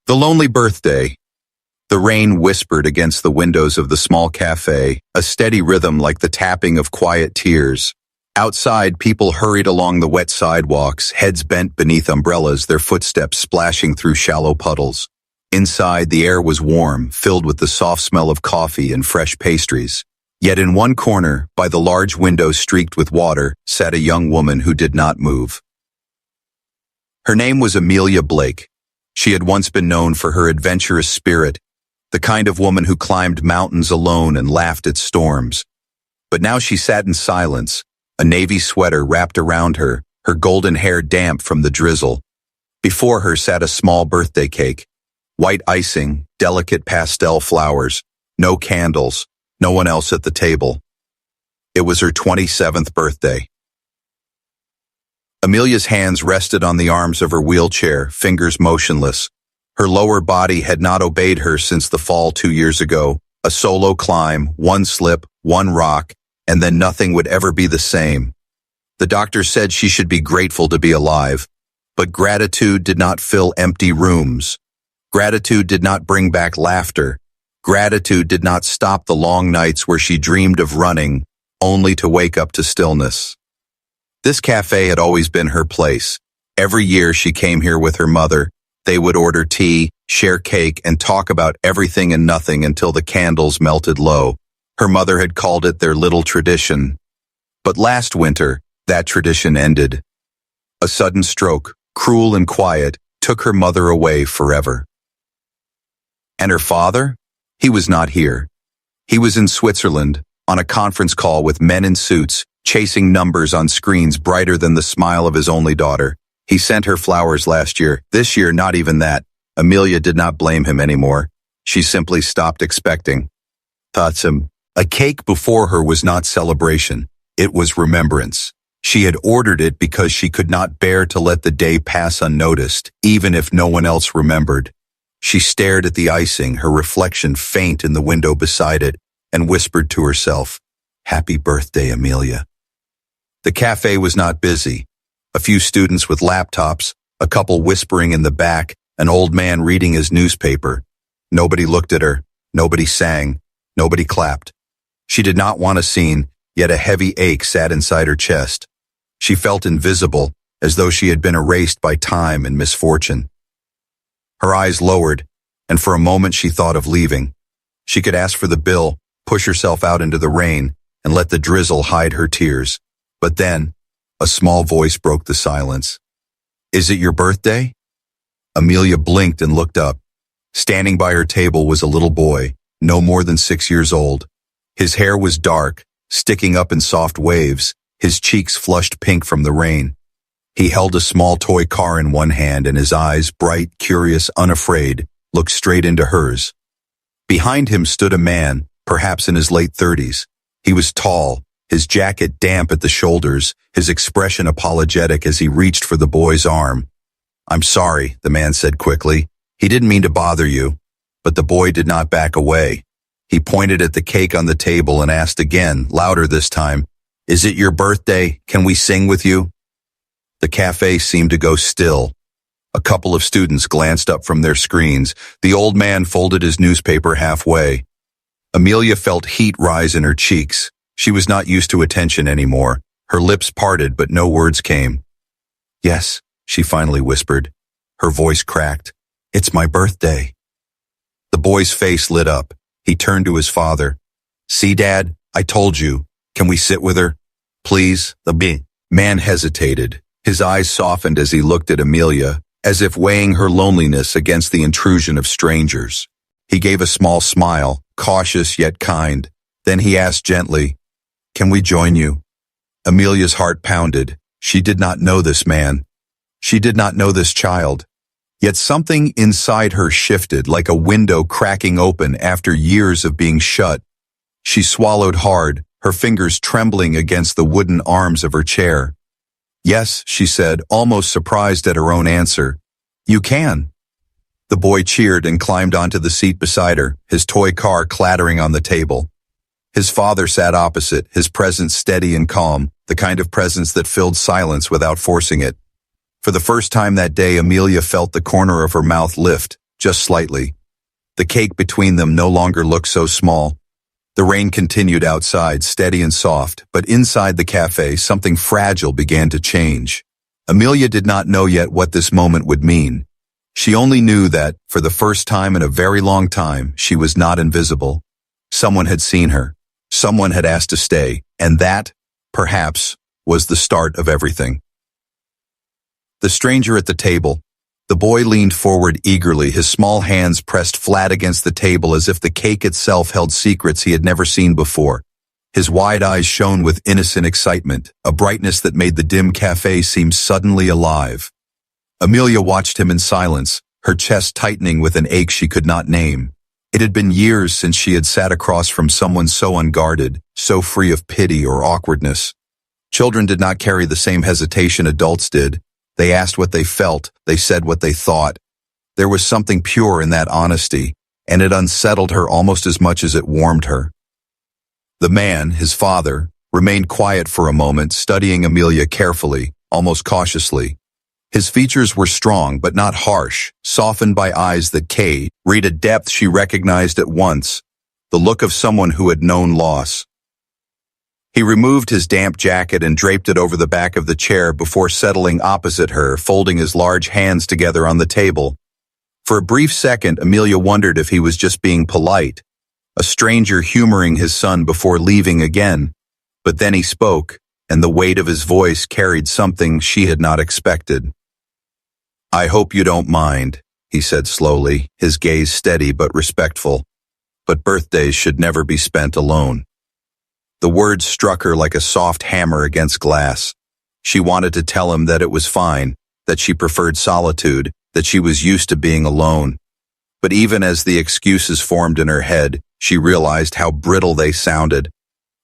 The lonely birthday. The rain whispered against the windows of the small café, a steady rhythm like the tapping of quiet tears. Outside, people hurried along the wet sidewalks, heads bent beneath umbrellas, their footsteps splashing through shallow puddles. Inside, the air was warm, filled with the soft smell of coffee and fresh pastries. Yet in one corner, by the large window streaked with water, sat a young woman who did not move. Her name was Amelia Blake. She had once been known for her adventurous spirit, the kind of woman who climbed mountains alone and laughed at storms. But now she sat in silence, a navy sweater wrapped around her, her golden hair damp from the drizzle. Before her sat a small birthday cake. White icing, delicate pastel flowers, no candles, no one else at the table. It was her 27th birthday. Amelia's hands rested on the arms of her wheelchair, fingers motionless. Her lower body had not obeyed her since the fall 2 years ago. A solo climb, one slip, one rock, and then nothing would ever be the same. The doctor said she should be grateful to be alive, but gratitude did not fill empty rooms. Gratitude did not bring back laughter. Gratitude did not stop the long nights where she dreamed of running, only to wake up to stillness. This cafe had always been her place. Every year she came here with her mother. They would order tea, share cake, and talk about everything and nothing until the candles melted low. Her mother had called it their little tradition. But last winter, that tradition ended. A sudden stroke, cruel and quiet, took her mother away forever. And her father? He was not here. He was in Switzerland, on a conference call with men in suits, chasing numbers on screens brighter than the smile of his only daughter. He sent her flowers last year. This year, not even that. Amelia did not blame him anymore. She simply stopped expecting. A cake before her was not celebration. It was remembrance. She had ordered it because she could not bear to let the day pass unnoticed, even if no one else remembered. She stared at the icing, her reflection faint in the window beside it, and whispered to herself, "Happy birthday, Amelia." The cafe was not busy. A few students with laptops, a couple whispering in the back, an old man reading his newspaper. Nobody looked at her. Nobody sang. Nobody clapped. She did not want a scene, yet a heavy ache sat inside her chest. She felt invisible, as though she had been erased by time and misfortune. Her eyes lowered, and for a moment she thought of leaving. She could ask for the bill, push herself out into the rain, and let the drizzle hide her tears. But then, a small voice broke the silence. "Is it your birthday?" Amelia blinked and looked up. Standing by her table was a little boy, no more than 6 years old. His hair was dark, sticking up in soft waves, his cheeks flushed pink from the rain. He held a small toy car in one hand, and his eyes, bright, curious, unafraid, looked straight into hers. Behind him stood a man, perhaps in his late 30s. He was tall, his jacket damp at the shoulders, his expression apologetic as he reached for the boy's arm. "I'm sorry," the man said quickly. "He didn't mean to bother you." But the boy did not back away. He pointed at the cake on the table and asked again, louder this time, "Is it your birthday? Can we sing with you?" The cafe seemed to go still. A couple of students glanced up from their screens. The old man folded his newspaper halfway. Amelia felt heat rise in her cheeks. She was not used to attention anymore. Her lips parted, but no words came. "Yes," she finally whispered. Her voice cracked. "It's my birthday." The boy's face lit up. He turned to his father. "See, Dad, I told you. Can we sit with her? Please?" The man hesitated. His eyes softened as he looked at Amelia, as if weighing her loneliness against the intrusion of strangers. He gave a small smile, cautious yet kind. Then he asked gently, "Can we join you?" Amelia's heart pounded. She did not know this man. She did not know this child. Yet something inside her shifted like a window cracking open after years of being shut. She swallowed hard, her fingers trembling against the wooden arms of her chair. "Yes," she said, almost surprised at her own answer. "You can." The boy cheered and climbed onto the seat beside her, his toy car clattering on the table. His father sat opposite, his presence steady and calm, the kind of presence that filled silence without forcing it. For the first time that day, Amelia felt the corner of her mouth lift, just slightly. The cake between them no longer looked so small. The rain continued outside, steady and soft, but inside the cafe, something fragile began to change. Amelia did not know yet what this moment would mean. She only knew that, for the first time in a very long time, she was not invisible. Someone had seen her. Someone had asked to stay, and that, perhaps, was the start of everything. The stranger at the table. The boy leaned forward eagerly, his small hands pressed flat against the table as if the cake itself held secrets he had never seen before. His wide eyes shone with innocent excitement, a brightness that made the dim cafe seem suddenly alive. Amelia watched him in silence, her chest tightening with an ache she could not name. It had been years since she had sat across from someone so unguarded, so free of pity or awkwardness. Children did not carry the same hesitation adults did. They asked what they felt, they said what they thought. There was something pure in that honesty, and it unsettled her almost as much as it warmed her. The man, his father, remained quiet for a moment, studying Amelia carefully, almost cautiously. His features were strong but not harsh, softened by eyes that read a depth she recognized at once, the look of someone who had known loss. He removed his damp jacket and draped it over the back of the chair before settling opposite her, folding his large hands together on the table. For a brief second, Amelia wondered if he was just being polite, a stranger humoring his son before leaving again. But then he spoke, and the weight of his voice carried something she had not expected. "I hope you don't mind," he said slowly, his gaze steady but respectful. "But birthdays should never be spent alone." The words struck her like a soft hammer against glass. She wanted to tell him that it was fine, that she preferred solitude, that she was used to being alone. But even as the excuses formed in her head, she realized how brittle they sounded.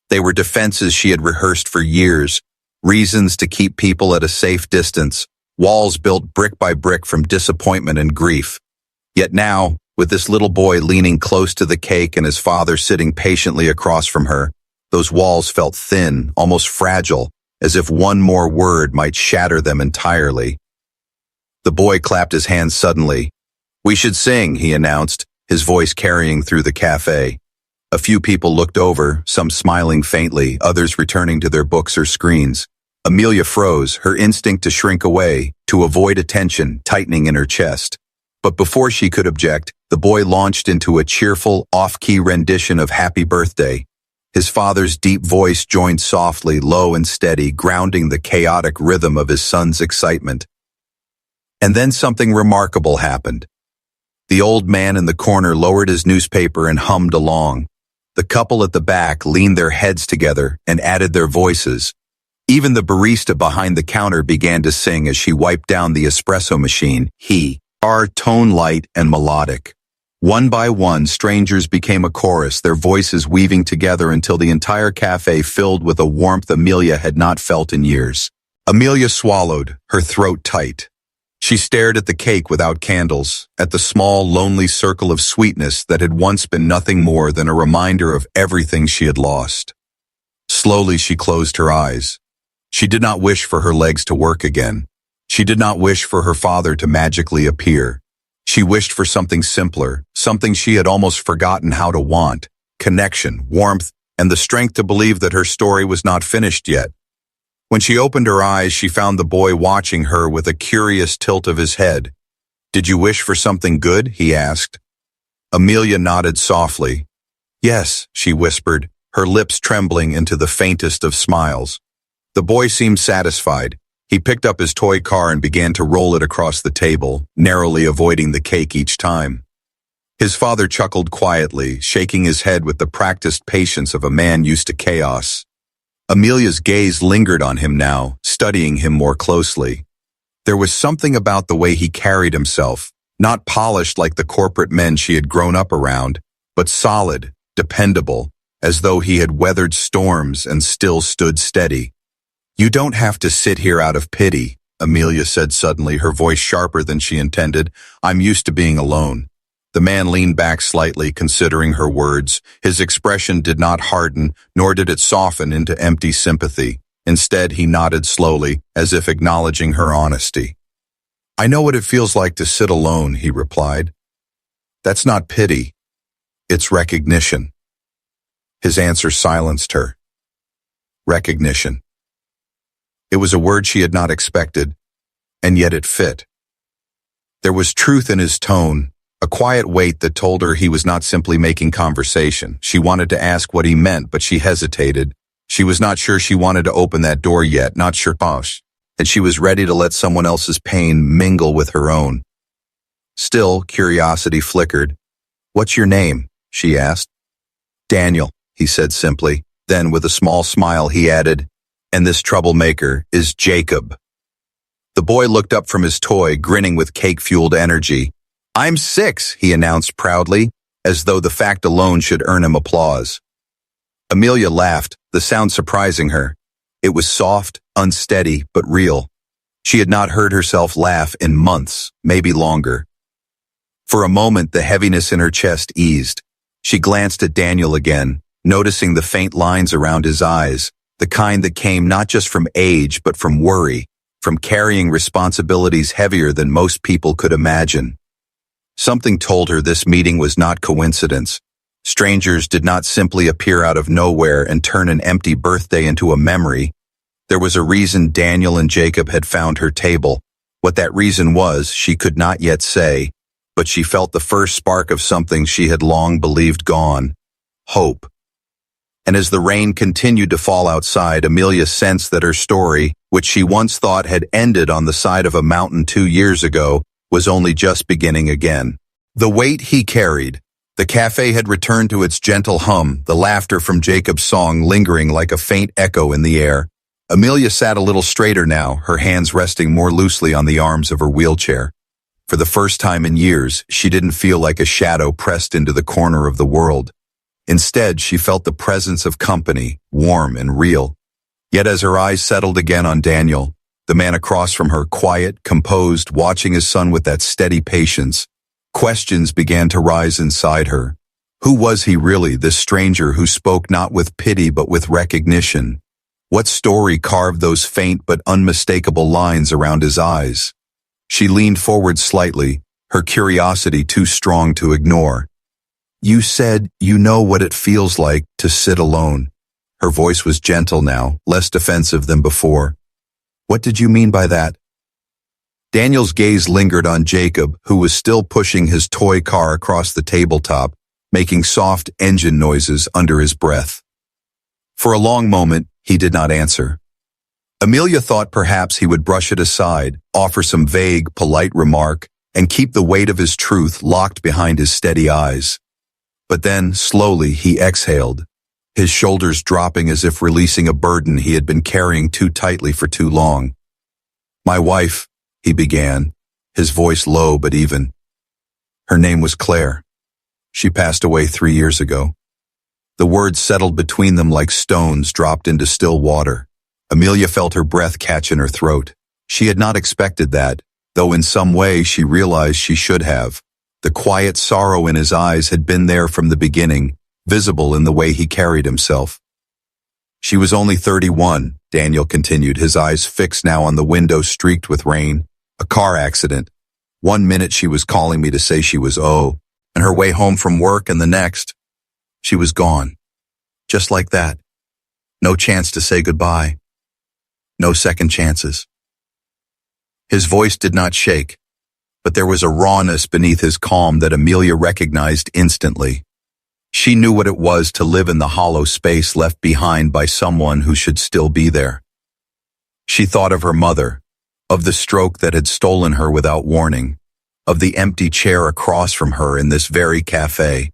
They were defenses she had rehearsed for years, reasons to keep people at a safe distance, walls built brick by brick from disappointment and grief. Yet now, with this little boy leaning close to the cake and his father sitting patiently across from her, those walls felt thin, almost fragile, as if one more word might shatter them entirely. The boy clapped his hands suddenly. "We should sing," he announced, his voice carrying through the cafe. A few people looked over, some smiling faintly, others returning to their books or screens. Amelia froze, her instinct to shrink away, to avoid attention tightening in her chest. But before she could object, the boy launched into a cheerful, off-key rendition of Happy Birthday. His father's deep voice joined softly, low and steady, grounding the chaotic rhythm of his son's excitement. And then something remarkable happened. The old man in the corner lowered his newspaper and hummed along. The couple at the back leaned their heads together and added their voices. Even the barista behind the counter began to sing as she wiped down the espresso machine. Our tone light and melodic. One by one, strangers became a chorus, their voices weaving together until the entire cafe filled with a warmth Amelia had not felt in years. Amelia swallowed, her throat tight. She stared at the cake without candles, at the small, lonely circle of sweetness that had once been nothing more than a reminder of everything she had lost. Slowly she closed her eyes. She did not wish for her legs to work again. She did not wish for her father to magically appear. She wished for something simpler, something she had almost forgotten how to want: connection, warmth, and the strength to believe that her story was not finished yet. When she opened her eyes, she found the boy watching her with a curious tilt of his head. "Did you wish for something good?" he asked. Amelia nodded softly. "Yes," she whispered, her lips trembling into the faintest of smiles. The boy seemed satisfied. He picked up his toy car and began to roll it across the table, narrowly avoiding the cake each time. His father chuckled quietly, shaking his head with the practiced patience of a man used to chaos. Amelia's gaze lingered on him now, studying him more closely. There was something about the way he carried himself, not polished like the corporate men she had grown up around, but solid, dependable, as though he had weathered storms and still stood steady. "You don't have to sit here out of pity," Amelia said suddenly, her voice sharper than she intended. "I'm used to being alone." The man leaned back slightly, considering her words. His expression did not harden, nor did it soften into empty sympathy. Instead, he nodded slowly, as if acknowledging her honesty. "I know what it feels like to sit alone," he replied. That's not pity. It's recognition. His answer silenced her. Recognition. It was a word she had not expected, and yet it fit. There was truth in his tone, a quiet weight that told her he was not simply making conversation. She wanted to ask what he meant, but she hesitated. She was not sure she wanted to open that door yet, not sure, and she was ready to let someone else's pain mingle with her own. Still, curiosity flickered. "What's your name?" she asked. "Daniel," he said simply. Then, with a small smile, he added, "And this troublemaker is Jacob." The boy looked up from his toy, grinning with cake-fueled energy. "I'm 6, he announced proudly, as though the fact alone should earn him applause. Amelia laughed, the sound surprising her. It was soft, unsteady, but real. She had not heard herself laugh in months, maybe longer. For a moment, the heaviness in her chest eased. She glanced at Daniel again, noticing the faint lines around his eyes, the kind that came not just from age but from worry, from carrying responsibilities heavier than most people could imagine. Something told her this meeting was not coincidence. Strangers did not simply appear out of nowhere and turn an empty birthday into a memory. There was a reason Daniel and Jacob had found her table. What that reason was, she could not yet say, but she felt the first spark of something she had long believed gone: hope. And as the rain continued to fall outside, Amelia sensed that her story, which she once thought had ended on the side of a mountain 2 years ago, was only just beginning again. The weight he carried. The cafe had returned to its gentle hum, the laughter from Jacob's song lingering like a faint echo in the air. Amelia sat a little straighter now, her hands resting more loosely on the arms of her wheelchair. For the first time in years, she didn't feel like a shadow pressed into the corner of the world. Instead, she felt the presence of company, warm and real. Yet as her eyes settled again on Daniel, the man across from her, quiet, composed, watching his son with that steady patience, questions began to rise inside her. Who was he really, this stranger who spoke not with pity but with recognition? What story carved those faint but unmistakable lines around his eyes? She leaned forward slightly, her curiosity too strong to ignore. "You said you know what it feels like to sit alone." Her voice was gentle now, less defensive than before. "What did you mean by that?" Daniel's gaze lingered on Jacob, who was still pushing his toy car across the tabletop, making soft engine noises under his breath. For a long moment, he did not answer. Amelia thought perhaps he would brush it aside, offer some vague, polite remark, and keep the weight of his truth locked behind his steady eyes. But then, slowly, he exhaled, his shoulders dropping as if releasing a burden he had been carrying too tightly for too long. "My wife," he began, his voice low but even. "Her name was Claire. She passed away 3 years ago." The words settled between them like stones dropped into still water. Amelia felt her breath catch in her throat. She had not expected that, though in some way she realized she should have. The quiet sorrow in his eyes had been there from the beginning, visible in the way he carried himself. "She was only 31, Daniel continued, his eyes fixed now on the window streaked with rain. "A car accident. 1 minute she was calling me to say she was and her way home from work, and the next, she was gone. Just like that. No chance to say goodbye. No second chances." His voice did not shake, but there was a rawness beneath his calm that Amelia recognized instantly. She knew what it was to live in the hollow space left behind by someone who should still be there. She thought of her mother, of the stroke that had stolen her without warning, of the empty chair across from her in this very cafe.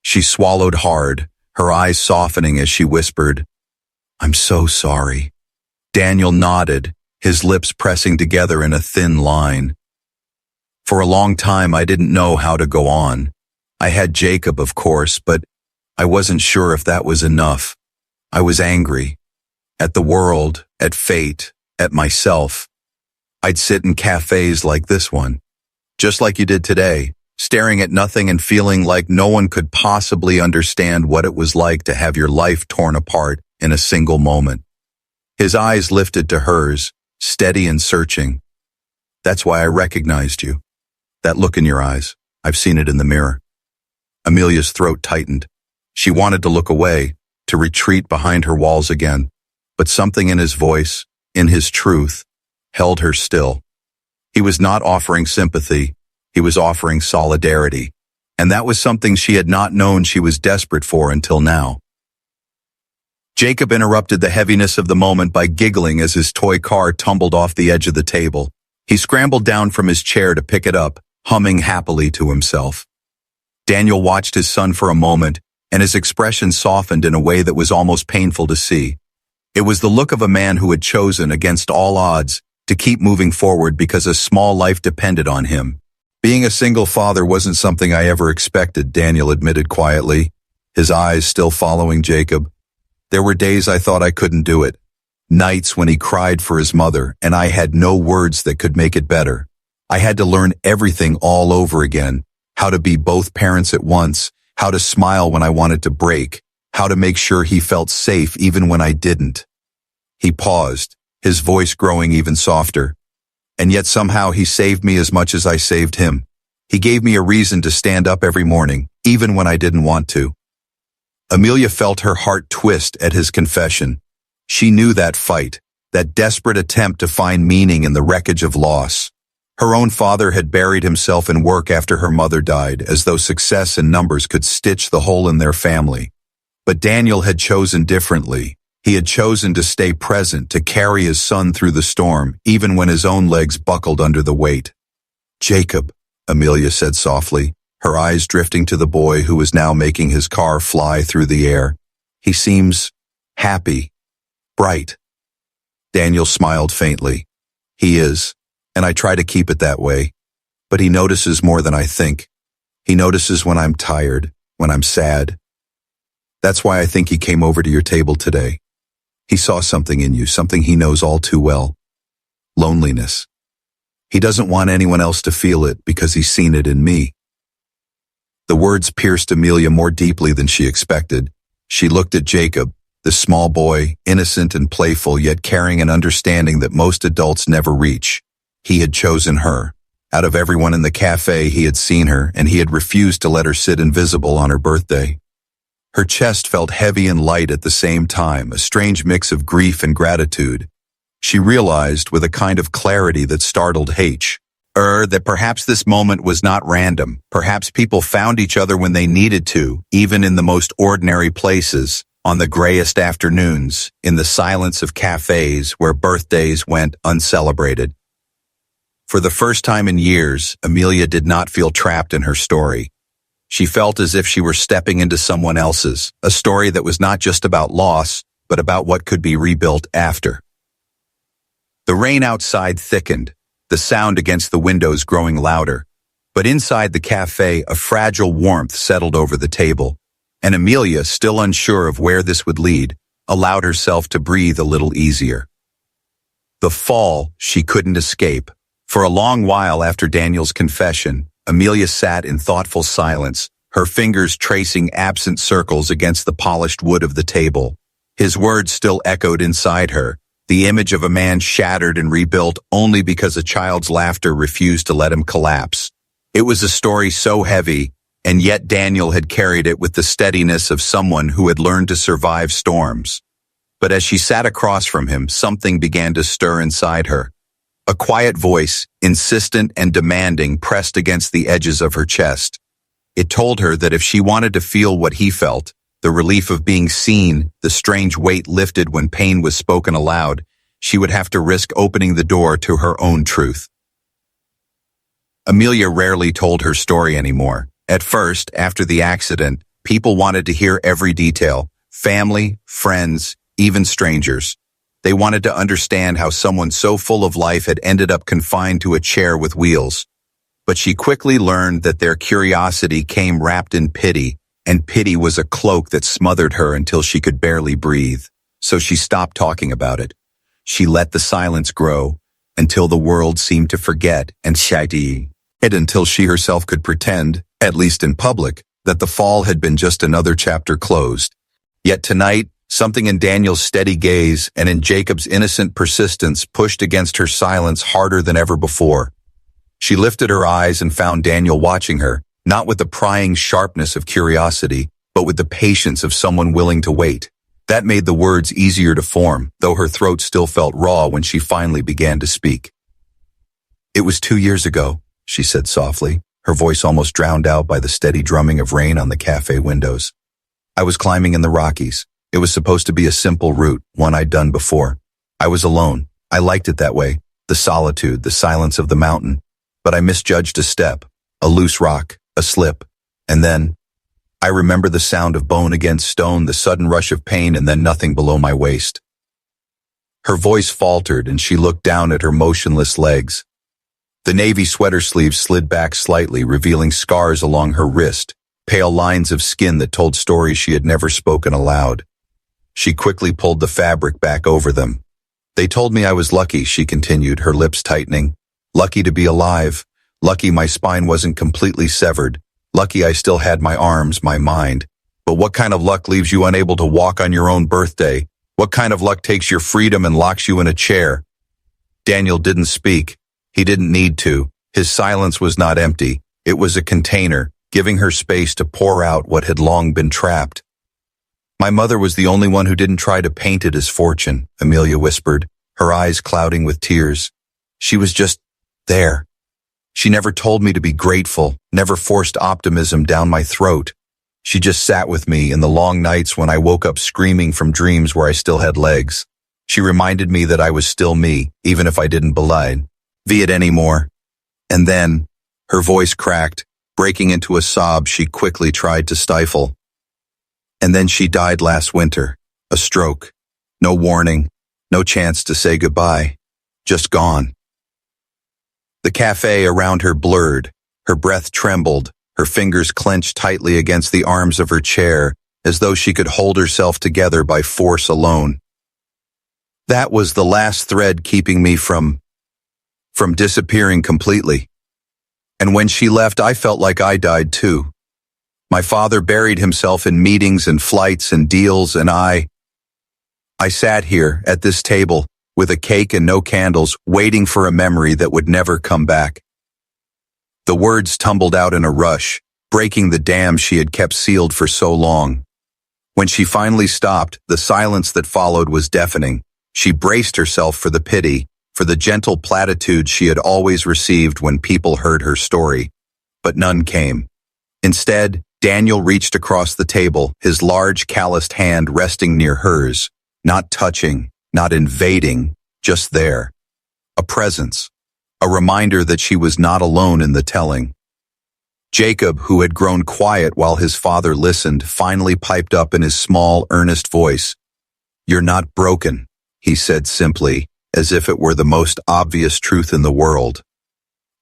She swallowed hard, her eyes softening as she whispered, "I'm so sorry." Daniel nodded, his lips pressing together in a thin line. "For a long time I didn't know how to go on. I had Jacob, of course, but I wasn't sure if that was enough. I was angry. At the world, at fate, at myself. I'd sit in cafes like this one, just like you did today, staring at nothing and feeling like no one could possibly understand what it was like to have your life torn apart in a single moment." His eyes lifted to hers, steady and searching. "That's why I recognized you. That look in your eyes. I've seen it in the mirror. Amelia's throat tightened. She wanted to look away, to retreat behind her walls again, but something in his voice, in his truth, held her still. He was not offering sympathy, he was offering solidarity, and that was something she had not known she was desperate for until now. Jacob interrupted the heaviness of the moment by giggling as his toy car tumbled off the edge of the table. He scrambled down from his chair to pick it up, humming happily to himself. Daniel watched his son for a moment, and his expression softened in a way that was almost painful to see. It was the look of a man who had chosen, against all odds, to keep moving forward because a small life depended on him. Being a single father wasn't something I ever expected, Daniel admitted quietly, his eyes still following Jacob. There were days I thought I couldn't do it. Nights when he cried for his mother, and I had no words that could make it better. I had to learn everything all over again, how to be both parents at once, how to smile when I wanted to break, how to make sure he felt safe even when I didn't. He paused, his voice growing even softer. And yet somehow he saved me as much as I saved him. He gave me a reason to stand up every morning, even when I didn't want to. Amelia felt her heart twist at his confession. She knew that fight, that desperate attempt to find meaning in the wreckage of loss. Her own father had buried himself in work after her mother died, as though success and numbers could stitch the hole in their family. But Daniel had chosen differently. He had chosen to stay present, to carry his son through the storm, even when his own legs buckled under the weight. "Jacob," Amelia said softly, her eyes drifting to the boy who was now making his car fly through the air. "He seems happy, bright." Daniel smiled faintly. "He is, and I try to keep it that way. But he notices more than I think. He notices when I'm tired, when I'm sad. That's why I think he came over to your table today. He saw something in you, something he knows all too well. Loneliness. He doesn't want anyone else to feel it because he's seen it in me." The words pierced Amelia more deeply than she expected. She looked at Jacob, the small boy, innocent and playful, yet carrying an understanding that most adults never reach. He had chosen her. Out of everyone in the cafe, he had seen her, and he had refused to let her sit invisible on her birthday. Her chest felt heavy and light at the same time, a strange mix of grief and gratitude. She realized, with a kind of clarity that startled H, that perhaps this moment was not random. Perhaps people found each other when they needed to, even in the most ordinary places, on the grayest afternoons, in the silence of cafes where birthdays went uncelebrated. For the first time in years, Amelia did not feel trapped in her story. She felt as if she were stepping into someone else's, a story that was not just about loss, but about what could be rebuilt after. The rain outside thickened, the sound against the windows growing louder. But inside the cafe, a fragile warmth settled over the table, and Amelia, still unsure of where this would lead, allowed herself to breathe a little easier. The fall she couldn't escape. For a long while after Daniel's confession, Amelia sat in thoughtful silence, her fingers tracing absent circles against the polished wood of the table. His words still echoed inside her, the image of a man shattered and rebuilt only because a child's laughter refused to let him collapse. It was a story so heavy, and yet Daniel had carried it with the steadiness of someone who had learned to survive storms. But as she sat across from him, something began to stir inside her. A quiet voice, insistent and demanding, pressed against the edges of her chest. It told her that if she wanted to feel what he felt, the relief of being seen, the strange weight lifted when pain was spoken aloud, she would have to risk opening the door to her own truth. Amelia rarely told her story anymore. At first, after the accident, people wanted to hear every detail, family, friends, even strangers. They wanted to understand how someone so full of life had ended up confined to a chair with wheels. But she quickly learned that their curiosity came wrapped in pity, and pity was a cloak that smothered her until she could barely breathe. So she stopped talking about it. She let the silence grow, until the world seemed to forget and until she herself could pretend, at least in public, that the fall had been just another chapter closed. Yet tonight, something in Daniel's steady gaze and in Jacob's innocent persistence pushed against her silence harder than ever before. She lifted her eyes and found Daniel watching her, not with the prying sharpness of curiosity, but with the patience of someone willing to wait. That made the words easier to form, though her throat still felt raw when she finally began to speak. "It was 2 years ago," she said softly, her voice almost drowned out by the steady drumming of rain on the cafe windows. "I was climbing in the Rockies. It was supposed to be a simple route, one I'd done before. I was alone. I liked it that way, the solitude, the silence of the mountain. But I misjudged a step, a loose rock, a slip. And then, I remember the sound of bone against stone, the sudden rush of pain, and then nothing below my waist." Her voice faltered and she looked down at her motionless legs. The navy sweater sleeves slid back slightly, revealing scars along her wrist, pale lines of skin that told stories she had never spoken aloud. She quickly pulled the fabric back over them. "They told me I was lucky," she continued, her lips tightening. "Lucky to be alive. Lucky my spine wasn't completely severed. Lucky I still had my arms, my mind. But what kind of luck leaves you unable to walk on your own birthday? What kind of luck takes your freedom and locks you in a chair?" Daniel didn't speak. He didn't need to. His silence was not empty. It was a container, giving her space to pour out what had long been trapped. "My mother was the only one who didn't try to paint it as fortune," Amelia whispered, her eyes clouding with tears. "She was just there. She never told me to be grateful, never forced optimism down my throat. She just sat with me in the long nights when I woke up screaming from dreams where I still had legs. She reminded me that I was still me, even if I didn't believe it anymore." And then, her voice cracked, breaking into a sob she quickly tried to stifle. "And then she died last winter. A stroke. No warning. No chance to say goodbye. Just gone." The cafe around her blurred. Her breath trembled, her fingers clenched tightly against the arms of her chair, as though she could hold herself together by force alone. "That was the last thread keeping me from disappearing completely. And when she left, I felt like I died too. My father buried himself in meetings and flights and deals, and I sat here at this table with a cake and no candles, waiting for a memory that would never come back." The words tumbled out in a rush, breaking the dam she had kept sealed for so long. When she finally stopped, the silence that followed was deafening. She braced herself for the pity, for the gentle platitudes she had always received when people heard her story. But none came. Instead, Daniel reached across the table, his large calloused hand resting near hers, not touching, not invading, just there. A presence. A reminder that she was not alone in the telling. Jacob, who had grown quiet while his father listened, finally piped up in his small, earnest voice. "You're not broken," he said simply, as if it were the most obvious truth in the world.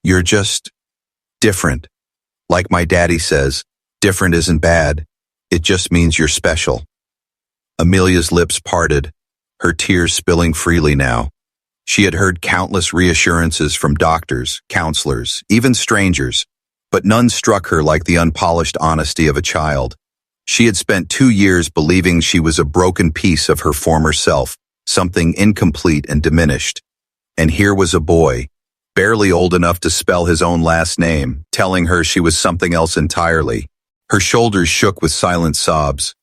"You're just different. Like my daddy says, different isn't bad. It just means you're special." Amelia's lips parted, her tears spilling freely now. She had heard countless reassurances from doctors, counselors, even strangers, but none struck her like the unpolished honesty of a child. She had spent 2 years believing she was a broken piece of her former self, something incomplete and diminished. And here was a boy, barely old enough to spell his own last name, telling her she was something else entirely. Her shoulders shook with silent sobs.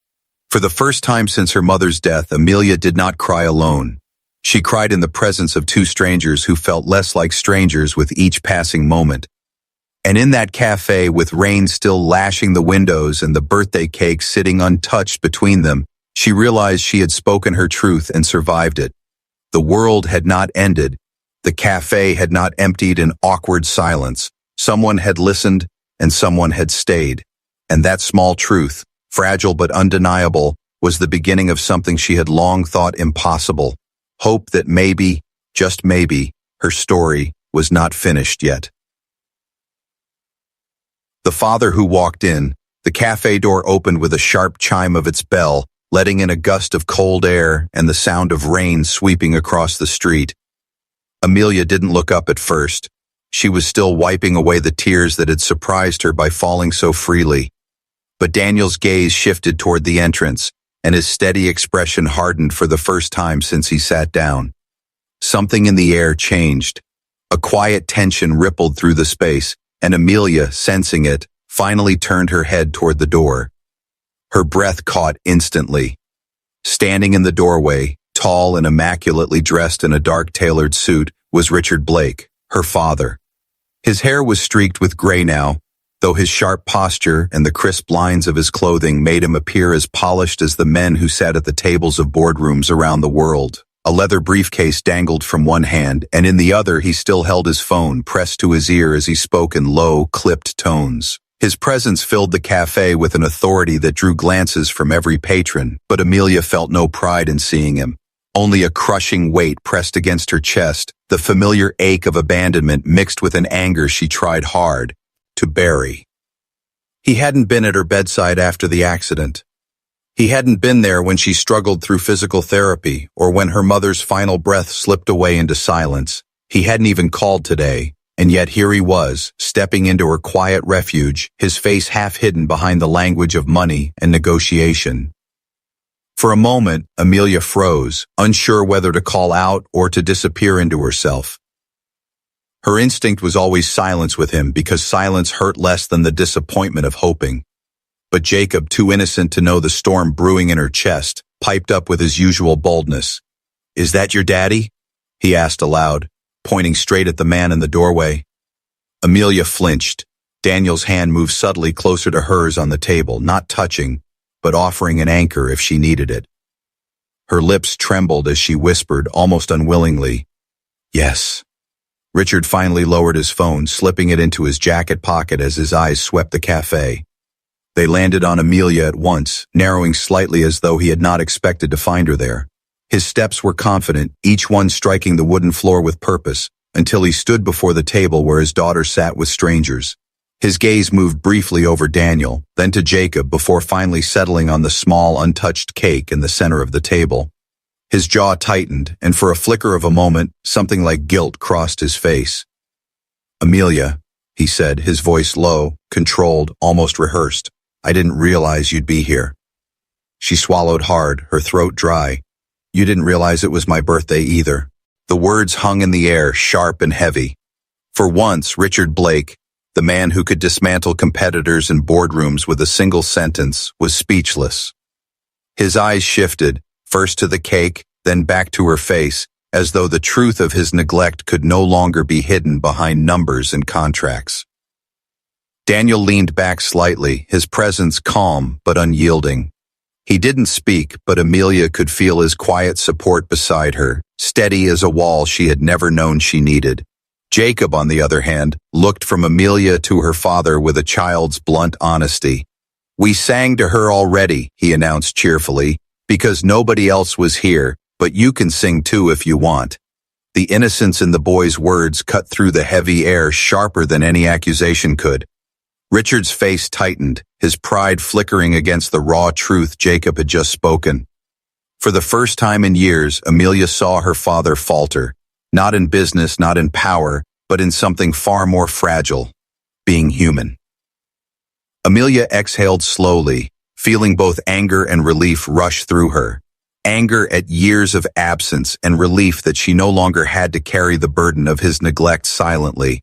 For the first time since her mother's death, Amelia did not cry alone. She cried in the presence of 2 strangers who felt less like strangers with each passing moment. And in that cafe, with rain still lashing the windows and the birthday cake sitting untouched between them, she realized she had spoken her truth and survived it. The world had not ended. The cafe had not emptied in awkward silence. Someone had listened and someone had stayed. And that small truth, fragile but undeniable, was the beginning of something she had long thought impossible. Hope that maybe, just maybe, her story was not finished yet. The father who walked in, the cafe door opened with a sharp chime of its bell, letting in a gust of cold air and the sound of rain sweeping across the street. Amelia didn't look up at first. She was still wiping away the tears that had surprised her by falling so freely. But Daniel's gaze shifted toward the entrance, and his steady expression hardened for the first time since he sat down. Something in the air changed. A quiet tension rippled through the space, and Amelia, sensing it, finally turned her head toward the door. Her breath caught instantly. Standing in the doorway, tall and immaculately dressed in a dark tailored suit, was Richard Blake, her father. His hair was streaked with gray now, though his sharp posture and the crisp lines of his clothing made him appear as polished as the men who sat at the tables of boardrooms around the world. A leather briefcase dangled from one hand, and in the other he still held his phone pressed to his ear as he spoke in low, clipped tones. His presence filled the cafe with an authority that drew glances from every patron, but Amelia felt no pride in seeing him. Only a crushing weight pressed against her chest, the familiar ache of abandonment mixed with an anger she tried hard to bury. He hadn't been at her bedside after the accident. He hadn't been there when she struggled through physical therapy or when her mother's final breath slipped away into silence. He hadn't even called today, and yet here he was, stepping into her quiet refuge, his face half hidden behind the language of money and negotiation. For a moment, Amelia froze, unsure whether to call out or to disappear into herself. Her instinct was always silence with him because silence hurt less than the disappointment of hoping. But Jacob, too innocent to know the storm brewing in her chest, piped up with his usual boldness. "Is that your daddy?" he asked aloud, pointing straight at the man in the doorway. Amelia flinched. Daniel's hand moved subtly closer to hers on the table, not touching, but offering an anchor if she needed it. Her lips trembled as she whispered, almost unwillingly, "Yes." Richard finally lowered his phone, slipping it into his jacket pocket as his eyes swept the cafe. They landed on Amelia at once, narrowing slightly as though he had not expected to find her there. His steps were confident, each one striking the wooden floor with purpose, until he stood before the table where his daughter sat with strangers. His gaze moved briefly over Daniel, then to Jacob before finally settling on the small, untouched cake in the center of the table. His jaw tightened, and for a flicker of a moment, something like guilt crossed his face. "Amelia," he said, his voice low, controlled, almost rehearsed. "I didn't realize you'd be here." She swallowed hard, her throat dry. "You didn't realize it was my birthday either." The words hung in the air, sharp and heavy. For once, Richard Blake, the man who could dismantle competitors in boardrooms with a single sentence, was speechless. His eyes shifted, first to the cake, then back to her face, as though the truth of his neglect could no longer be hidden behind numbers and contracts. Daniel leaned back slightly, his presence calm but unyielding. He didn't speak, but Amelia could feel his quiet support beside her, steady as a wall she had never known she needed. Jacob, on the other hand, looked from Amelia to her father with a child's blunt honesty. "We sang to her already," he announced cheerfully, "because nobody else was here, but you can sing too if you want." The innocence in the boy's words cut through the heavy air sharper than any accusation could. Richard's face tightened, his pride flickering against the raw truth Jacob had just spoken. For the first time in years, Amelia saw her father falter, not in business, not in power, but in something far more fragile, being human. Amelia exhaled slowly, feeling both anger and relief rush through her. Anger at years of absence and relief that she no longer had to carry the burden of his neglect silently.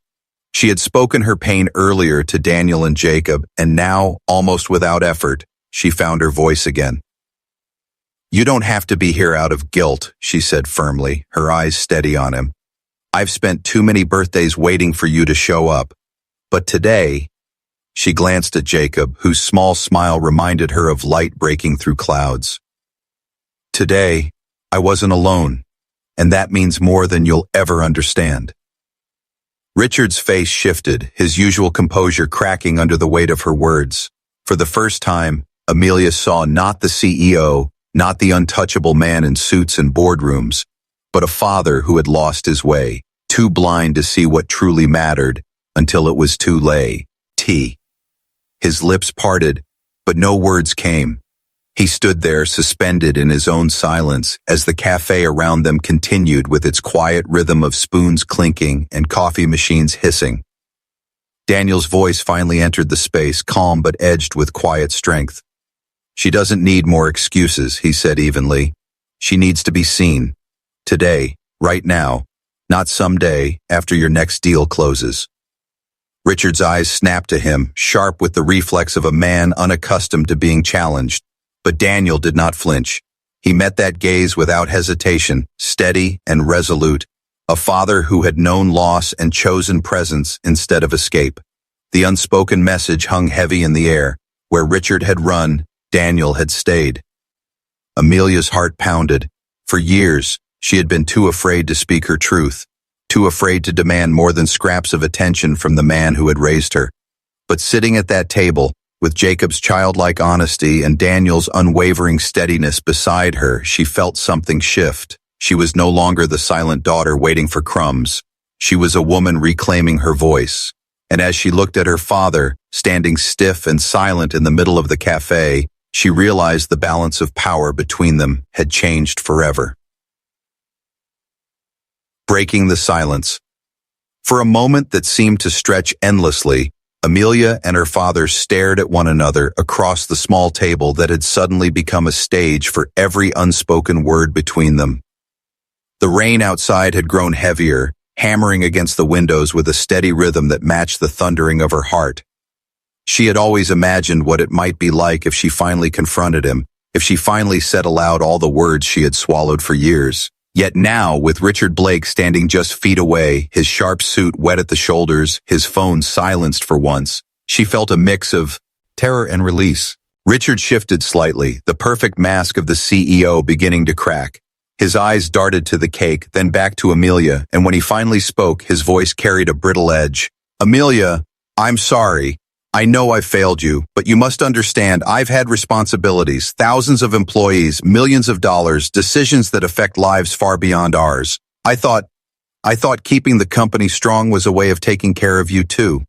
She had spoken her pain earlier to Daniel and Jacob, and now, almost without effort, she found her voice again. "You don't have to be here out of guilt," she said firmly, her eyes steady on him. "I've spent too many birthdays waiting for you to show up. But today," she glanced at Jacob, whose small smile reminded her of light breaking through clouds. "Today, I wasn't alone, and that means more than you'll ever understand." Richard's face shifted, his usual composure cracking under the weight of her words. For the first time, Amelia saw not the CEO, not the untouchable man in suits and boardrooms, but a father who had lost his way, too blind to see what truly mattered, until it was too late. His lips parted, but no words came. He stood there suspended in his own silence as the cafe around them continued with its quiet rhythm of spoons clinking and coffee machines hissing. Daniel's voice finally entered the space, calm but edged with quiet strength. "She doesn't need more excuses," he said evenly. "She needs to be seen. Today, right now, not someday after your next deal closes." Richard's eyes snapped to him, sharp with the reflex of a man unaccustomed to being challenged. But Daniel did not flinch. He met that gaze without hesitation, steady and resolute, a father who had known loss and chosen presence instead of escape. The unspoken message hung heavy in the air. Where Richard had run, Daniel had stayed. Amelia's heart pounded. For years, she had been too afraid to speak her truth, too afraid to demand more than scraps of attention from the man who had raised her. But sitting at that table, with Jacob's childlike honesty and Daniel's unwavering steadiness beside her, she felt something shift. She was no longer the silent daughter waiting for crumbs. She was a woman reclaiming her voice. And as she looked at her father, standing stiff and silent in the middle of the café, she realized the balance of power between them had changed forever. Breaking the silence. For a moment that seemed to stretch endlessly, Amelia and her father stared at one another across the small table that had suddenly become a stage for every unspoken word between them. The rain outside had grown heavier, hammering against the windows with a steady rhythm that matched the thundering of her heart. She had always imagined what it might be like if she finally confronted him, if she finally said aloud all the words she had swallowed for years. Yet now, with Richard Blake standing just feet away, his sharp suit wet at the shoulders, his phone silenced for once, she felt a mix of terror and release. Richard shifted slightly, the perfect mask of the CEO beginning to crack. His eyes darted to the cake, then back to Amelia, and when he finally spoke, his voice carried a brittle edge. "Amelia, I'm sorry. I know I failed you, but you must understand I've had responsibilities, thousands of employees, millions of dollars, decisions that affect lives far beyond ours. I thought keeping the company strong was a way of taking care of you too."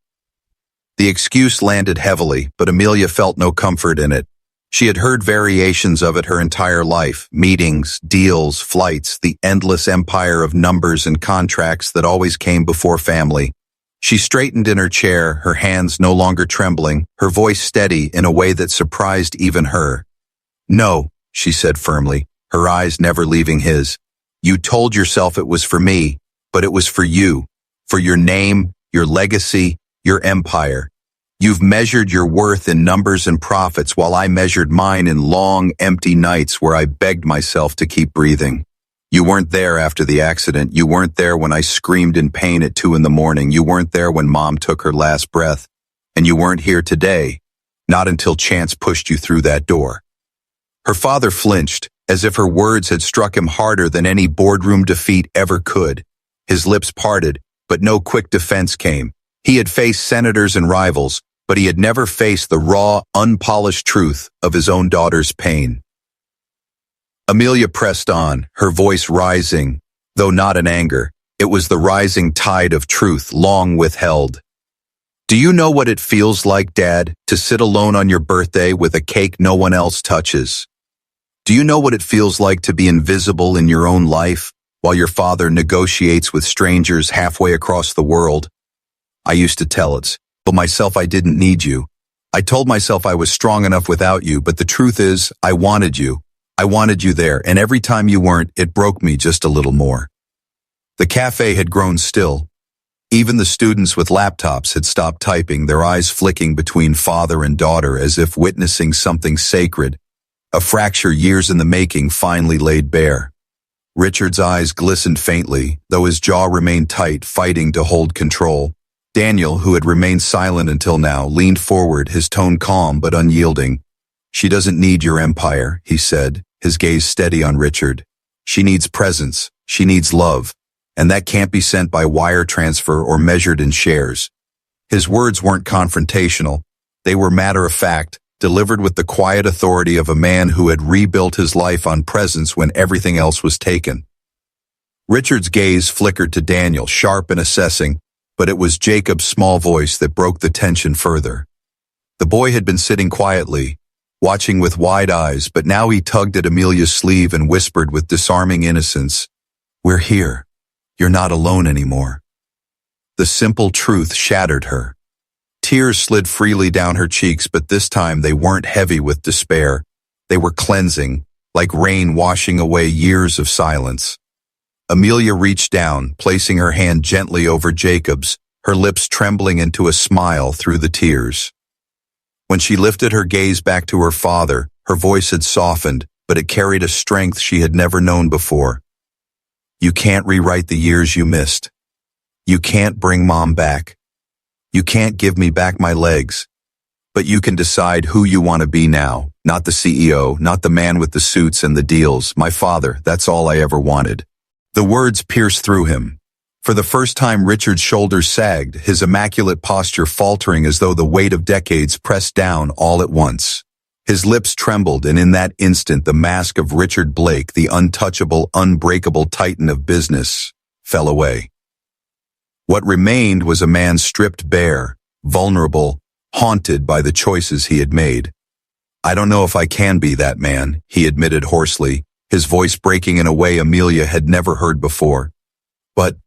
The excuse landed heavily, but Amelia felt no comfort in it. She had heard variations of it her entire life, meetings, deals, flights, the endless empire of numbers and contracts that always came before family. She straightened in her chair, her hands no longer trembling, her voice steady in a way that surprised even her. "No," she said firmly, her eyes never leaving his. "You told yourself it was for me, but it was for you, for your name, your legacy, your empire. You've measured your worth in numbers and profits while I measured mine in long, empty nights where I begged myself to keep breathing. You weren't there after the accident. You weren't there when I screamed in pain at 2 a.m. You weren't there when Mom took her last breath. And you weren't here today, not until chance pushed you through that door." Her father flinched, as if her words had struck him harder than any boardroom defeat ever could. His lips parted, but no quick defense came. He had faced senators and rivals, but he had never faced the raw, unpolished truth of his own daughter's pain. Amelia pressed on, her voice rising, though not in anger. It was the rising tide of truth long withheld. "Do you know what it feels like, Dad, to sit alone on your birthday with a cake no one else touches? Do you know what it feels like to be invisible in your own life while your father negotiates with strangers halfway across the world? I used to tell it, but myself I didn't need you. I told myself I was strong enough without you, but the truth is, I wanted you. I wanted you there, and every time you weren't, it broke me just a little more." The cafe had grown still. Even the students with laptops had stopped typing, their eyes flicking between father and daughter as if witnessing something sacred. A fracture years in the making finally laid bare. Richard's eyes glistened faintly, though his jaw remained tight, fighting to hold control. Daniel, who had remained silent until now, leaned forward, his tone calm but unyielding. "She doesn't need your empire," he said, his gaze steady on Richard. "She needs presence, she needs love, and that can't be sent by wire transfer or measured in shares." His words weren't confrontational. They were matter-of-fact, delivered with the quiet authority of a man who had rebuilt his life on presence when everything else was taken. Richard's gaze flickered to Daniel, sharp and assessing, but it was Jacob's small voice that broke the tension further. The boy had been sitting quietly, watching with wide eyes, but now he tugged at Amelia's sleeve and whispered with disarming innocence, "We're here. You're not alone anymore." The simple truth shattered her. Tears slid freely down her cheeks, but this time they weren't heavy with despair. They were cleansing, like rain washing away years of silence. Amelia reached down, placing her hand gently over Jacob's, her lips trembling into a smile through the tears. When she lifted her gaze back to her father, her voice had softened, but it carried a strength she had never known before. You can't rewrite the years you missed. You can't bring Mom back. You can't give me back my legs. But you can decide who you want to be now, not the CEO, not the man with the suits and the deals. My father, that's all I ever wanted. The words pierced through him. For the first time, Richard's shoulders sagged, his immaculate posture faltering as though the weight of decades pressed down all at once. His lips trembled, and in that instant the mask of Richard Blake, the untouchable, unbreakable titan of business, fell away. What remained was a man stripped bare, vulnerable, haunted by the choices he had made. I don't know if I can be that man, he admitted hoarsely, his voice breaking in a way Amelia had never heard before. But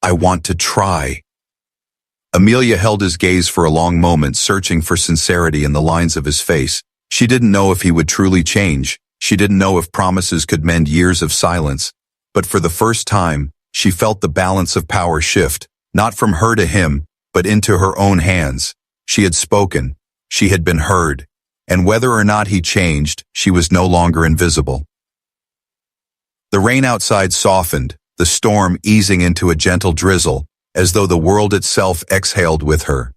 I want to try. Amelia held his gaze for a long moment, searching for sincerity in the lines of his face. She didn't know if he would truly change. She didn't know if promises could mend years of silence. But for the first time, she felt the balance of power shift, not from her to him, but into her own hands. She had spoken. She had been heard. And whether or not he changed, she was no longer invisible. The rain outside softened, the storm easing into a gentle drizzle, as though the world itself exhaled with her.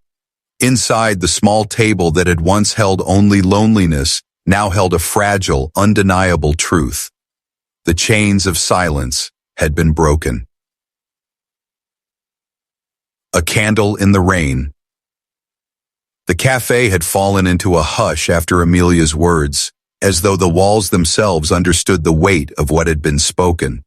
Inside, the small table that had once held only loneliness now held a fragile, undeniable truth. The chains of silence had been broken. A candle in the rain. The café had fallen into a hush after Amelia's words, as though the walls themselves understood the weight of what had been spoken.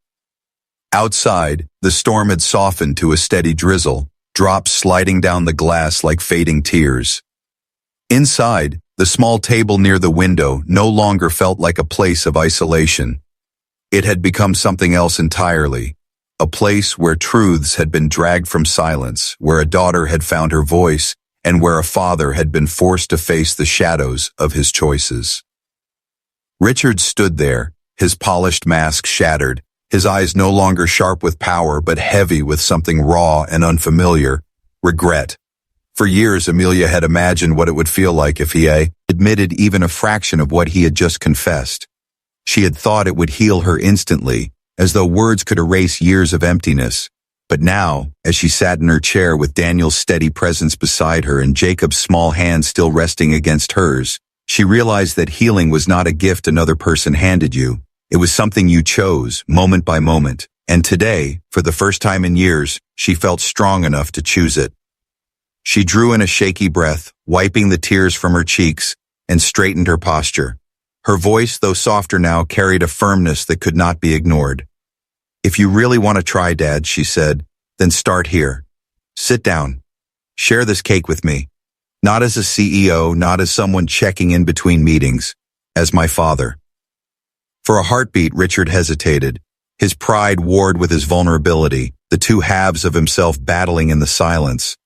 Outside, the storm had softened to a steady drizzle, drops sliding down the glass like fading tears. Inside, the small table near the window no longer felt like a place of isolation. It had become something else entirely, a place where truths had been dragged from silence, where a daughter had found her voice, and where a father had been forced to face the shadows of his choices. Richard stood there, his polished mask shattered, his eyes no longer sharp with power but heavy with something raw and unfamiliar, regret. For years, Amelia had imagined what it would feel like if he admitted even a fraction of what he had just confessed. She had thought it would heal her instantly, as though words could erase years of emptiness. But now, as she sat in her chair with Daniel's steady presence beside her and Jacob's small hand still resting against hers, she realized that healing was not a gift another person handed you. It was something you chose, moment by moment. And today, for the first time in years, she felt strong enough to choose it. She drew in a shaky breath, wiping the tears from her cheeks, and straightened her posture. Her voice, though softer now, carried a firmness that could not be ignored. If you really want to try, Dad, she said, then start here. Sit down. Share this cake with me. Not as a CEO, not as someone checking in between meetings, as my father. For a heartbeat, Richard hesitated. His pride warred with his vulnerability, the two halves of himself battling in the silence.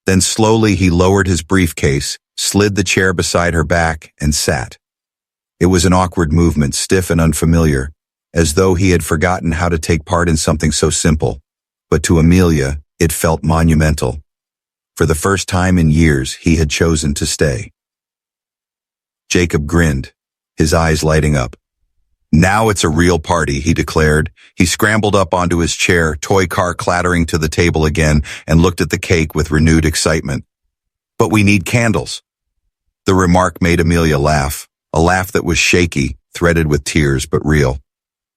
Then slowly he lowered his briefcase, slid the chair beside her back, and sat. It was an awkward movement, stiff and unfamiliar, as though he had forgotten how to take part in something so simple. But to Amelia, it felt monumental. For the first time in years, he had chosen to stay. Jacob grinned, his eyes lighting up. Now it's a real party, he declared. He scrambled up onto his chair, toy car clattering to the table again, and looked at the cake with renewed excitement. But we need candles. The remark made Amelia laugh, a laugh that was shaky, threaded with tears, but real.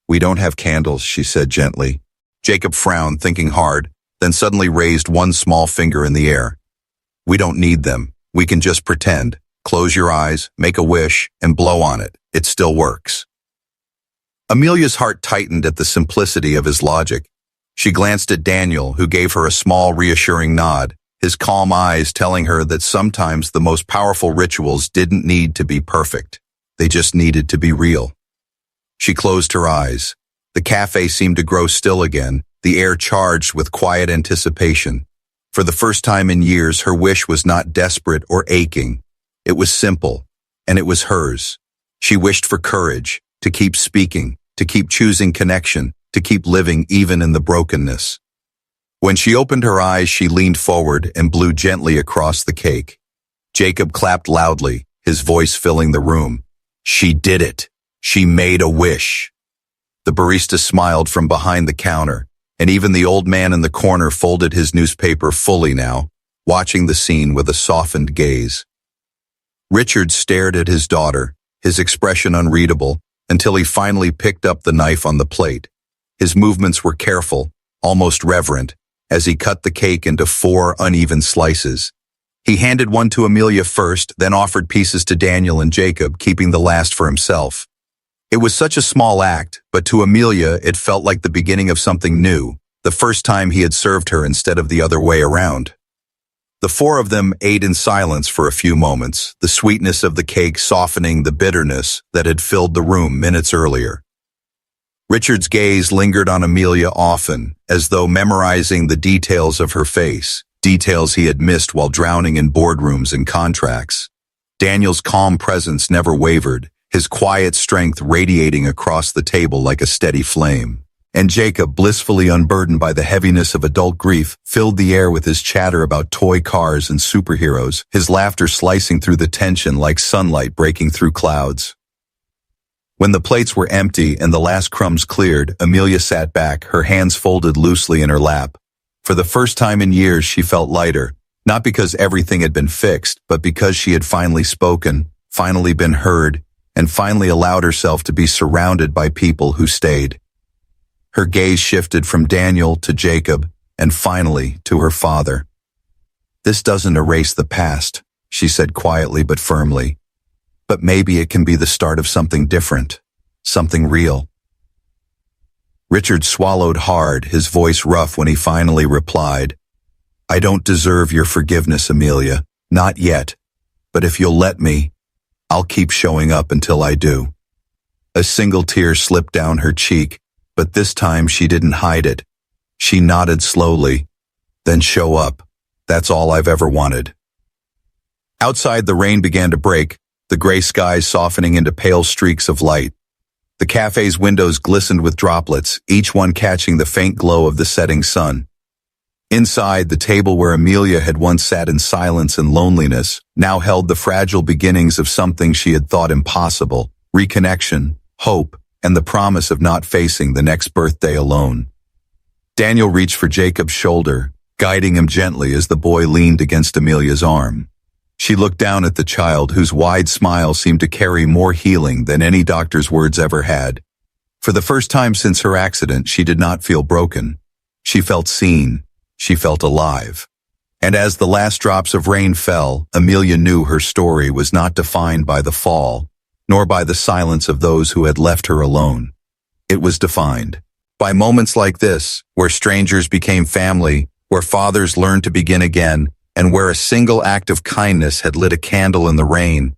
We don't have candles, she said gently. Jacob frowned, thinking hard, then suddenly raised one small finger in the air. We don't need them. We can just pretend. Close your eyes, make a wish, and blow on it. It still works. Amelia's heart tightened at the simplicity of his logic. She glanced at Daniel, who gave her a small, reassuring nod, his calm eyes telling her that sometimes the most powerful rituals didn't need to be perfect. They just needed to be real. She closed her eyes. The cafe seemed to grow still again, the air charged with quiet anticipation. For the first time in years, her wish was not desperate or aching. It was simple, and it was hers. She wished for courage, to keep speaking, to keep choosing connection, to keep living even in the brokenness. When she opened her eyes, she leaned forward and blew gently across the cake. Jacob clapped loudly, his voice filling the room. She did it. She made a wish. The barista smiled from behind the counter, and even the old man in the corner folded his newspaper fully now, watching the scene with a softened gaze. Richard stared at his daughter, his expression unreadable, until he finally picked up the knife on the plate. His movements were careful, almost reverent, as he cut the cake into 4 uneven slices. He handed one to Amelia first, then offered pieces to Daniel and Jacob, keeping the last for himself. It was such a small act, but to Amelia it felt like the beginning of something new, the first time he had served her instead of the other way around. The 4 of them ate in silence for a few moments, the sweetness of the cake softening the bitterness that had filled the room minutes earlier. Richard's gaze lingered on Amelia often, as though memorizing the details of her face, details he had missed while drowning in boardrooms and contracts. Daniel's calm presence never wavered, his quiet strength radiating across the table like a steady flame. And Jacob, blissfully unburdened by the heaviness of adult grief, filled the air with his chatter about toy cars and superheroes, his laughter slicing through the tension like sunlight breaking through clouds. When the plates were empty and the last crumbs cleared, Amelia sat back, her hands folded loosely in her lap. For the first time in years, she felt lighter, not because everything had been fixed, but because she had finally spoken, finally been heard, and finally allowed herself to be surrounded by people who stayed. Her gaze shifted from Daniel to Jacob, and finally to her father. "This doesn't erase the past," she said quietly but firmly. "But maybe it can be the start of something different, something real." Richard swallowed hard, his voice rough when he finally replied, "I don't deserve your forgiveness, Amelia, not yet, but if you'll let me, I'll keep showing up until I do." A single tear slipped down her cheek, but this time she didn't hide it. She nodded slowly. "Then show up. That's all I've ever wanted." Outside, the rain began to break, the gray skies softening into pale streaks of light. The cafe's windows glistened with droplets, each one catching the faint glow of the setting sun. Inside, the table where Amelia had once sat in silence and loneliness now held the fragile beginnings of something she had thought impossible: reconnection, hope, and the promise of not facing the next birthday alone. Daniel reached for Jacob's shoulder, guiding him gently as the boy leaned against Amelia's arm. She looked down at the child, whose wide smile seemed to carry more healing than any doctor's words ever had. For the first time since her accident, she did not feel broken. She felt seen. She felt alive. And as the last drops of rain fell, Amelia knew her story was not defined by the fall, nor by the silence of those who had left her alone. It was defined by moments like this, where strangers became family, where fathers learned to begin again, and where a single act of kindness had lit a candle in the rain